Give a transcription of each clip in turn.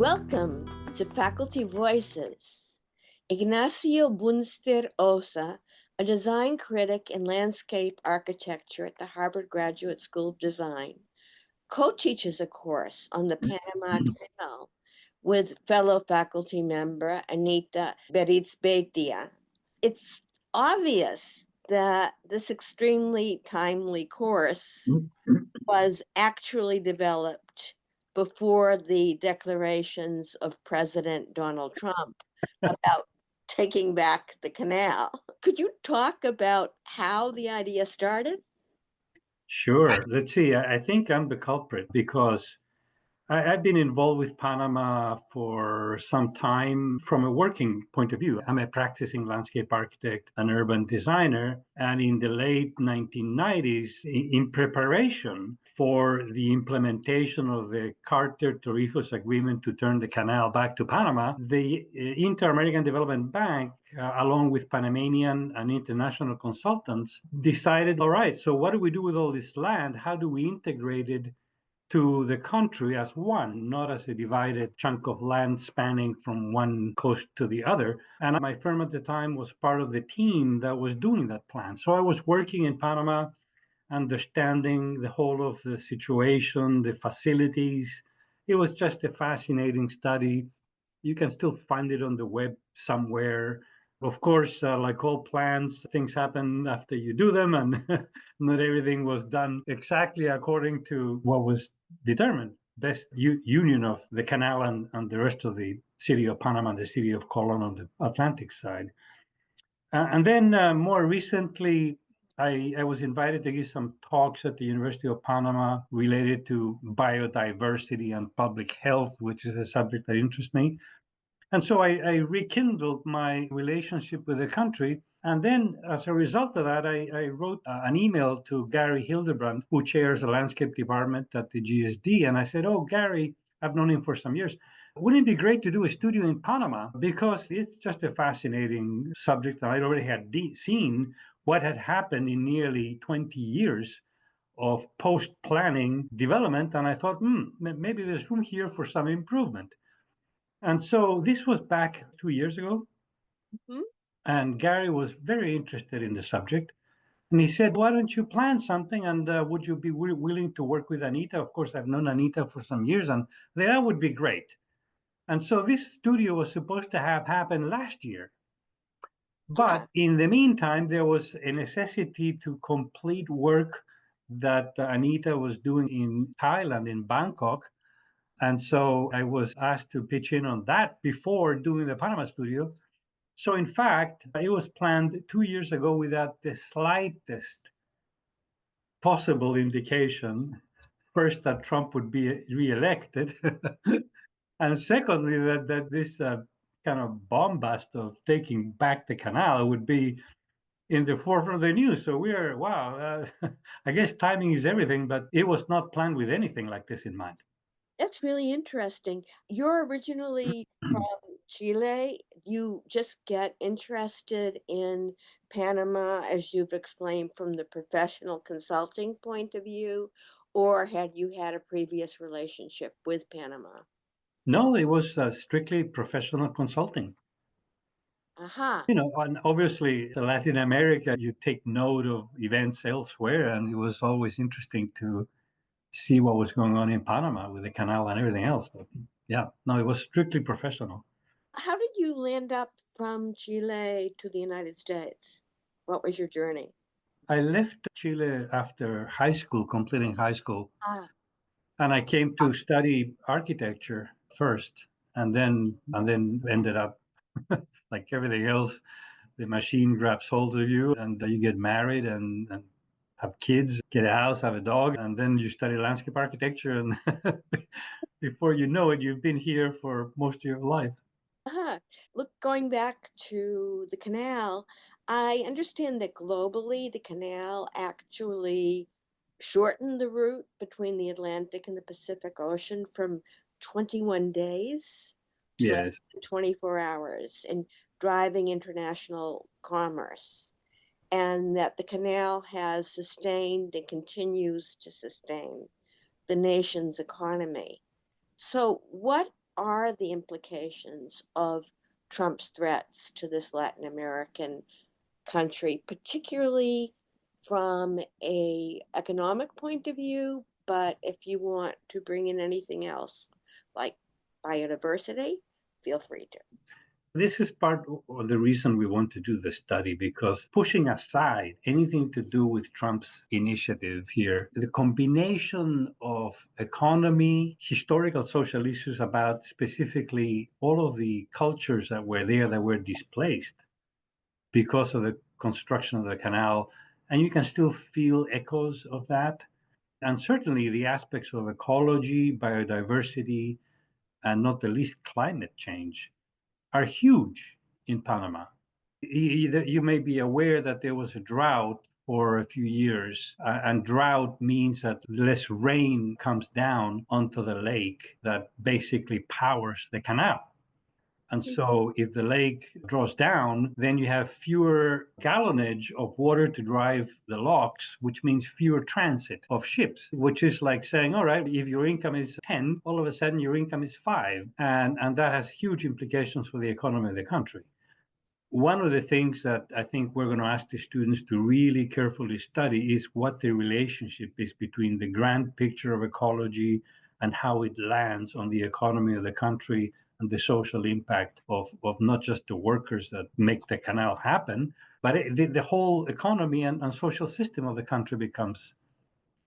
Welcome to Faculty Voices. Ignacio Bunster-Ossa, a design critic in landscape architecture at the Harvard Graduate School of Design, co-teaches a course on the Panama Canal with fellow faculty member Anita Berrizbeitia. It's obvious that this extremely timely course was actually developed before the declarations of President Donald Trump about taking back the canal. Could you talk about how the idea started? Sure. Let's see. I think I'm the culprit because I've been involved with Panama for some time from a working point of view. I'm a practicing landscape architect, an urban designer, and in the late 1990s, in preparation for the implementation of the Carter-Torrijos Agreement to turn the canal back to Panama, the Inter-American Development Bank, along with Panamanian and international consultants, decided, all right, so what do we do with all this land? How do we integrate it to the country as one, not as a divided chunk of land spanning from one coast to the other? And my firm at the time was part of the team that was doing that plan. So I was working in Panama, understanding the whole of the situation, the facilities. It was just a fascinating study. You can still find it on the web somewhere. Of course, like all plans, things happen after you do them, and not everything was done exactly according to what was determined. Best union of the canal and the rest of the city of Panama and the city of Colon on the Atlantic side. And then more recently, I was invited to give some talks at the University of Panama related to biodiversity and public health, which is a subject that interests me. And so I rekindled my relationship with the country. And then, as a result of that, I wrote an email to Gary Hildebrand, who chairs the landscape department at the GSD. And I said, oh, Gary, I've known him for some years. Wouldn't it be great to do a studio in Panama? Because it's just a fascinating subject. And I already had seen what had happened in nearly 20 years of post-planning development. And I thought, maybe there's room here for some improvement. And so this was back 2 years ago. Mm-hmm. And Gary was very interested in the subject. And he said, why don't you plan something? And would you be willing to work with Anita? Of course, I've known Anita for some years, and that would be great. And so this studio was supposed to have happened last year. But in the meantime, there was a necessity to complete work that Anita was doing in Thailand, in Bangkok. And so I was asked to pitch in on that before doing the Panama studio. So in fact, it was planned 2 years ago without the slightest possible indication, first, that Trump would be reelected, and secondly, that this kind of bombast of taking back the canal would be in the forefront of the news. So we're, wow, I guess timing is everything, but it was not planned with anything like this in mind. That's really interesting. You're originally from Chile. You just get interested in Panama, as you've explained, from the professional consulting point of view, or had you had a previous relationship with Panama? No, it was strictly professional consulting. Aha. And obviously, Latin America, you take note of events elsewhere, and it was always interesting to see what was going on in Panama with the canal and everything else. But yeah, no, it was strictly professional. How did you land up from Chile to the United States? What was your journey? I left Chile after high school, completing high school, Ah, and I came to study architecture first, and then ended up like everything else. The machine grabs hold of you, and you get married and have kids, get a house, have a dog, and then you study landscape architecture, and before you know it, you've been here for most of your life. aha. Look, going back to the canal, I understand that globally the canal actually shortened the route between the Atlantic and the Pacific Ocean from 21 days to less Yes. than 24 hours in driving international commerce, and that the canal has sustained and continues to sustain the nation's economy. So, what are the implications of Trump's threats to this Latin American country, particularly from a economic point of view, but if you want to bring in anything else like biodiversity, feel free to. This is part of the reason we want to do the study, because pushing aside anything to do with Trump's initiative here, the combination of economy, historical social issues about specifically all of the cultures that were there that were displaced because of the construction of the canal, and you can still feel echoes of that. And certainly the aspects of ecology, biodiversity, and not the least climate change are huge in Panama. You may be aware that there was a drought for a few years, and drought means that less rain comes down onto the lake that basically powers the canal. And so if the lake draws down, then you have fewer gallonage of water to drive the locks, which means fewer transit of ships, which is like saying, all right, if your income is 10, all of a sudden your income is 5. And that has huge implications for the economy of the country. One of the things that I think we're going to ask the students to really carefully study is what the relationship is between the grand picture of ecology and how it lands on the economy of the country and the social impact of not just the workers that make the canal happen, but the whole economy and social system of the country becomes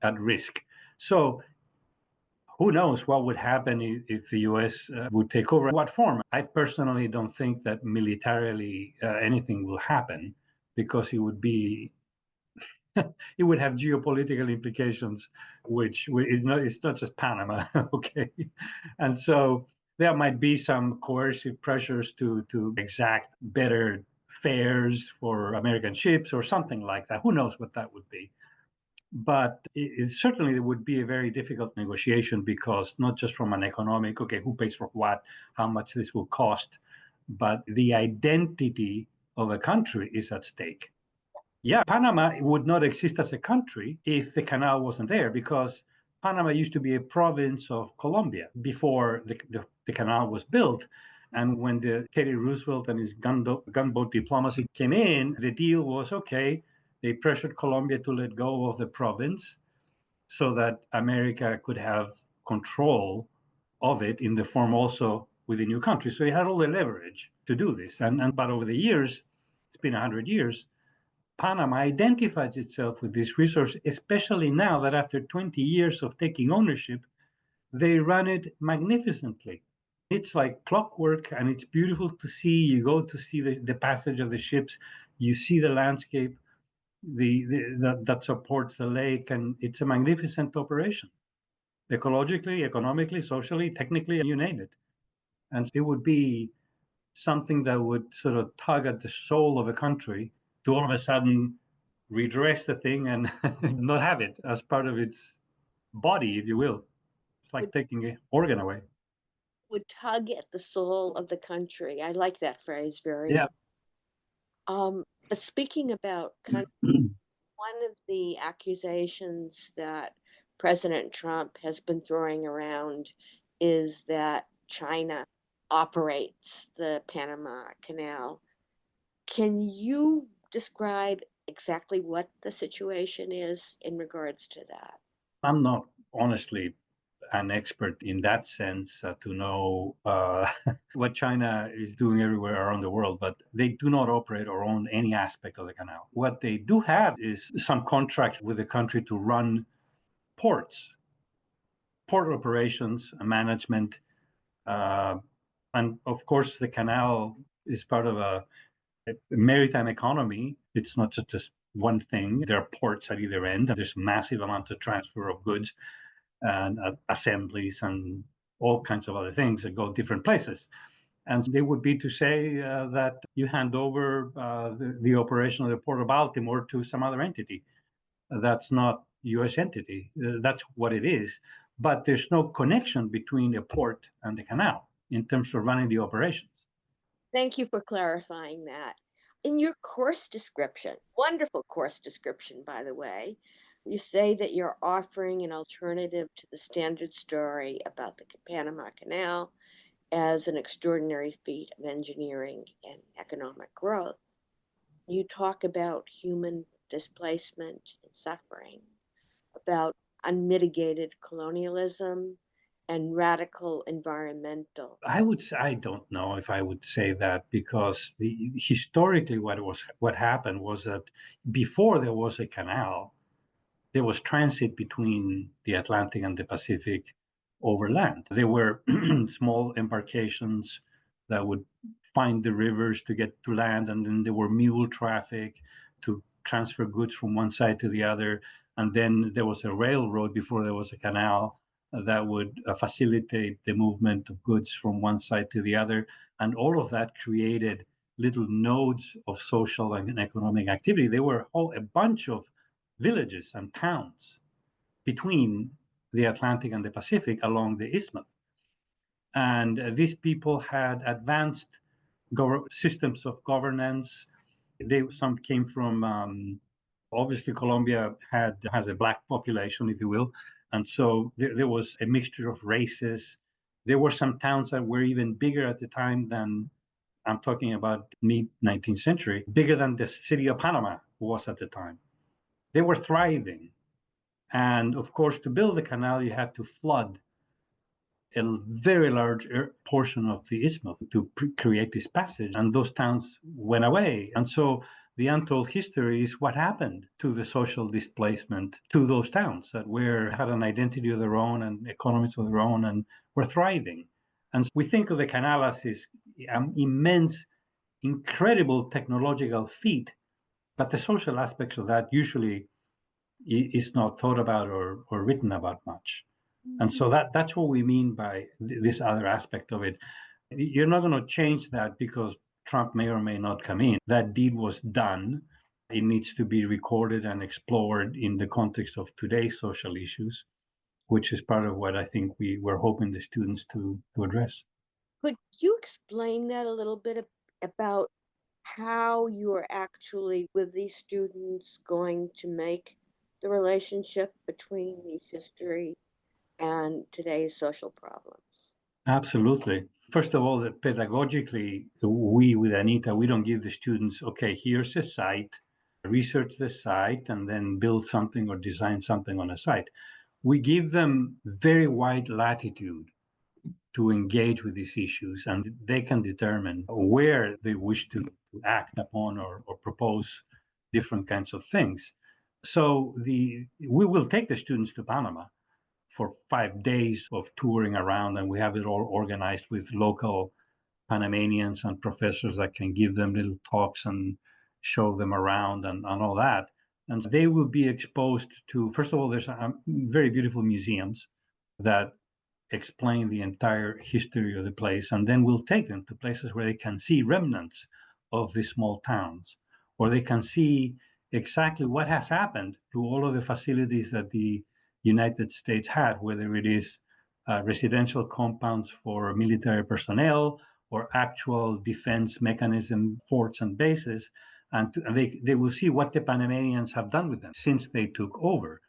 at risk. So who knows what would happen if the US would take over? What form? I personally don't think that militarily anything will happen, because it would have geopolitical implications, which it's not just Panama, okay? And so there might be some coercive pressures to exact better fares for American ships or something like that. Who knows what that would be? But it certainly would be a very difficult negotiation, because not just from an economic, okay, who pays for what, how much this will cost, but the identity of a country is at stake. Yeah, Panama would not exist as a country if the canal wasn't there, because Panama used to be a province of Colombia before the canal was built. And when the Teddy Roosevelt and his gunboat diplomacy came in, the deal was okay. They pressured Colombia to let go of the province so that America could have control of it in the form also with the new country. So it had all the leverage to do this. But over the years, it's been 100 years, Panama identifies itself with this resource, especially now that after 20 years of taking ownership, they run it magnificently. It's like clockwork, and it's beautiful to see. You go to see the passage of the ships, you see the landscape that supports the lake, and it's a magnificent operation, ecologically, economically, socially, technically, you name it. And it would be something that would sort of tug at the soul of a country to all of a sudden redress the thing and not have it as part of its body, if you will. It's like Would, taking an organ away. would tug at the soul of the country. I like that phrase very Yeah. much. But speaking about country, one of the accusations that President Trump has been throwing around is that China operates the Panama Canal. Can you describe exactly what the situation is in regards to that? I'm not honestly an expert in that sense to know what China is doing everywhere around the world, but they do not operate or own any aspect of the canal. What they do have is some contracts with the country to run ports, port operations, management, uh, and of course, the canal is part of a maritime economy. It's not just one thing. There are ports at either end, and there's massive amounts of transfer of goods and assemblies and all kinds of other things that go different places. And they would be to say that you hand over the operation of the Port of Baltimore to some other entity. That's not U.S. entity. That's what it is. But there's no connection between a port and the canal in terms of running the operations. Thank you for clarifying that. In your course description, wonderful course description, by the way, you say that you're offering an alternative to the standard story about the Panama Canal as an extraordinary feat of engineering and economic growth. You talk about human displacement and suffering, about unmitigated colonialism and radical environmental. I don't know if I would say that because historically what happened was that before there was a canal, there was transit between the Atlantic and the Pacific over land. There were small embarkations that would find the rivers to get to land, and then there were mule traffic to transfer goods from one side to the other. And then there was a railroad before there was a canal that would facilitate the movement of goods from one side to the other. And all of that created little nodes of social and economic activity. There were a bunch of villages and towns between the Atlantic and the Pacific along the isthmus. And these people had advanced systems of governance. Some came from, obviously, Colombia has a black population, if you will. And so there was a mixture of races. There were some towns that were even bigger at the time than, I'm talking about mid 19th century, bigger than the city of Panama was at the time. They were thriving. And of course, to build the canal, you had to flood a very large portion of the isthmus to create this passage. And those towns went away. And so the untold history is what happened to the social displacement to those towns that had an identity of their own and economies of their own and were thriving. And we think of the canal as this immense, incredible technological feat, but the social aspects of that usually is not thought about or written about much. And so that's what we mean by this other aspect of it. You're not going to change that because Trump may or may not come in. That deed was done. It needs to be recorded and explored in the context of today's social issues, which is part of what I think we were hoping the students to address. Could you explain that a little bit about how you are actually, with these students, going to make the relationship between these history and today's social problems? Absolutely. First of all, pedagogically, we with Anita, we don't give the students, okay, here's a site, research the site, and then build something or design something on a site. We give them very wide latitude to engage with these issues, and they can determine where they wish to act upon or propose different kinds of things. So we will take the students to Panama for 5 days of touring around, and we have it all organized with local Panamanians and professors that can give them little talks and show them around and all that. And they will be exposed to, first of all, there's very beautiful museums that explain the entire history of the place, and then we'll take them to places where they can see remnants of the small towns, or they can see exactly what has happened to all of the facilities that the United States had, whether it is residential compounds for military personnel or actual defense mechanism forts and bases. And they will see what the Panamanians have done with them since they took over.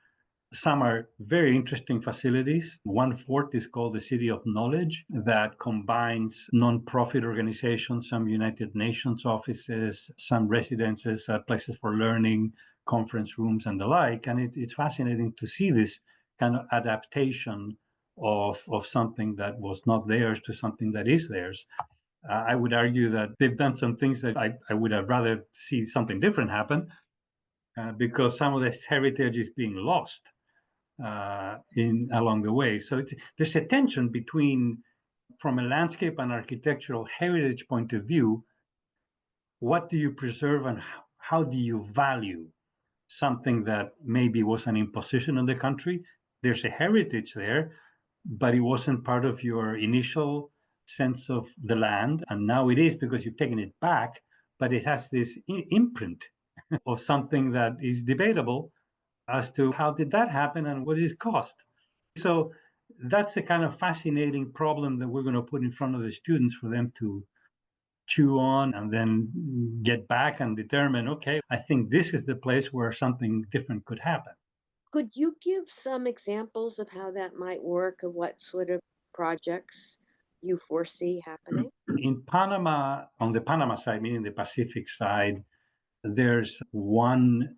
Some are very interesting facilities. One fort is called the City of Knowledge that combines nonprofit organizations, some United Nations offices, some residences, places for learning, conference rooms, and the like. And it's fascinating to see this kind of adaptation of something that was not theirs to something that is theirs. I would argue that they've done some things that I would have rather see something different happen because some of this heritage is being lost in along the way. So there's a tension between, from a landscape and architectural heritage point of view, what do you preserve and how do you value something that maybe was an imposition on the country? There's a heritage there, but it wasn't part of your initial sense of the land, and now it is because you've taken it back, but it has this imprint of something that is debatable as to how did that happen and what does it cost. So that's a kind of fascinating problem that we're going to put in front of the students for them to chew on and then get back and determine, okay, I think this is the place where something different could happen. Could you give some examples of how that might work, of what sort of projects you foresee happening? In Panama, on the Panama side, meaning the Pacific side, there's one,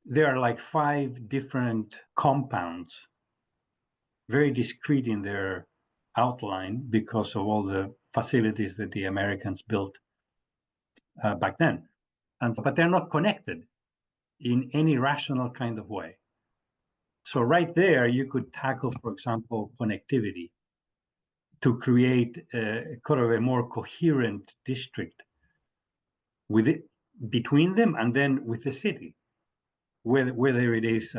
there are like 5 different compounds, very discrete in their outline because of all the facilities that the Americans built back then. But they're not connected in any rational kind of way. So right there, you could tackle, for example, connectivity to create kind of a more coherent district with it between them and then with the city, whether it is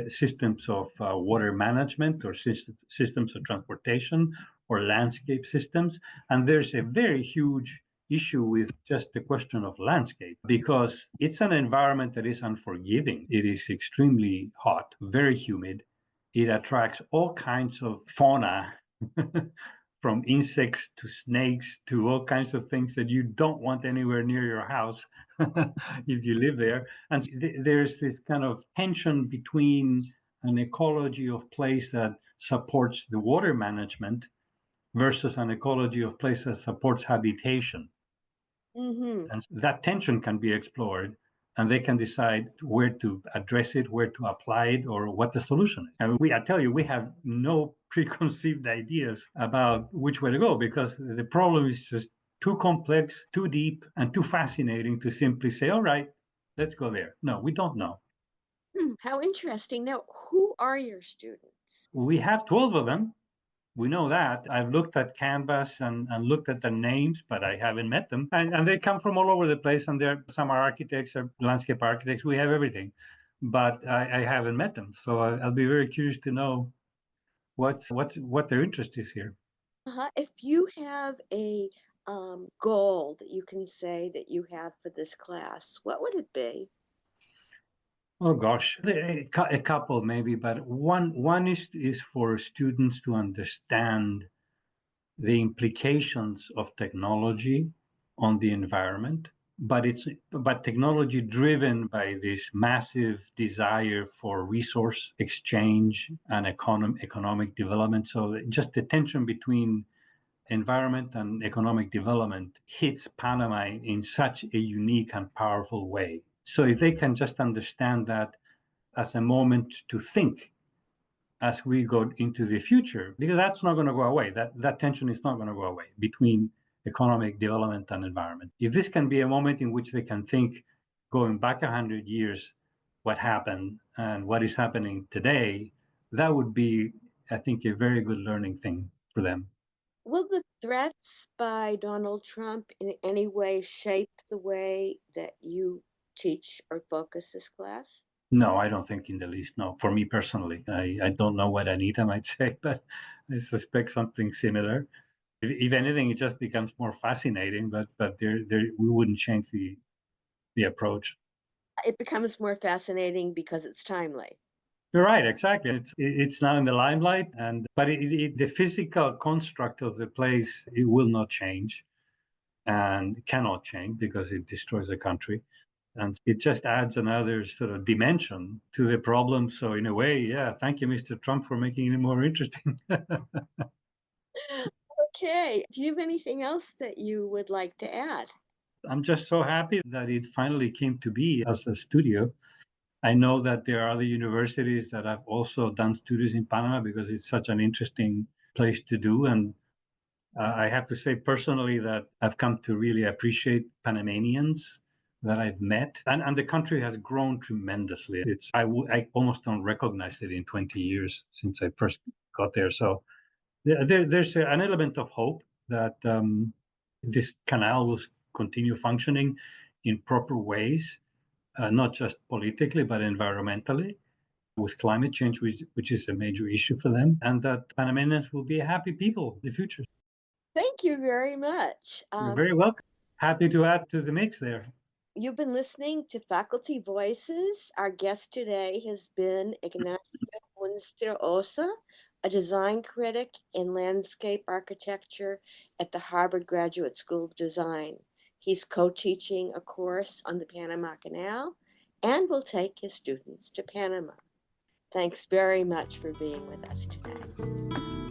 systems of water management or systems of transportation or landscape systems. And there's a very huge issue with just the question of landscape because it's an environment that is unforgiving. It is extremely hot, very humid. It attracts all kinds of fauna from insects to snakes to all kinds of things that you don't want anywhere near your house if you live there. And there's this kind of tension between an ecology of place that supports the water management versus an ecology of place that supports habitation. Mm-hmm. And that tension can be explored and they can decide where to address it, where to apply it, or what the solution is. And I tell you, we have no preconceived ideas about which way to go because the problem is just too complex, too deep, and too fascinating to simply say, all right, let's go there. No, we don't know. How interesting. Now, who are your students? We have 12 of them. We know that. I've looked at Canvas and looked at the names, but I haven't met them. And they come from all over the place. And some are architects or landscape architects. We have everything, but I haven't met them. So I'll be very curious to know what their interest is here. If you have a goal that you can say that you have for this class, what would it be? Oh gosh, a couple maybe, but one is for students to understand the implications of technology on the environment, but technology driven by this massive desire for resource exchange and economic development. So just the tension between environment and economic development hits Panama in such a unique and powerful way. So if they can just understand that as a moment to think as we go into the future, because that's not going to go away. That tension is not going to go away between economic development and environment. If this can be a moment in which they can think, going back 100 years, what happened and what is happening today, that would be, I think, a very good learning thing for them. Will the threats by Donald Trump in any way shape the way that you teach or focus this class? No, I don't think in the least. No, for me personally, I don't know what Anita might say, but I suspect something similar. If anything, it just becomes more fascinating. But we wouldn't change the approach. It becomes more fascinating because it's timely. You're right, exactly. It's now in the limelight, but the physical construct of the place it will not change and cannot change because it destroys the country. And it just adds another sort of dimension to the problem. So in a way, yeah, thank you, Mr. Trump, for making it more interesting. Okay. Do you have anything else that you would like to add? I'm just so happy that it finally came to be as a studio. I know that there are other universities that have also done studios in Panama because it's such an interesting place to do. And I have to say personally that I've come to really appreciate Panamanians that I've met, and the country has grown tremendously. I almost don't recognize it in 20 years since I first got there. So there's an element of hope that this canal will continue functioning in proper ways, not just politically but environmentally, with climate change, which is a major issue for them, and that Panamanians will be a happy people in the future. Thank you very much. You're very welcome. Happy to add to the mix there. You've been listening to Faculty Voices. Our guest today has been Ignacio Bunster-Ossa, a design critic in landscape architecture at the Harvard Graduate School of Design. He's co-teaching a course on the Panama Canal and will take his students to Panama. Thanks very much for being with us today.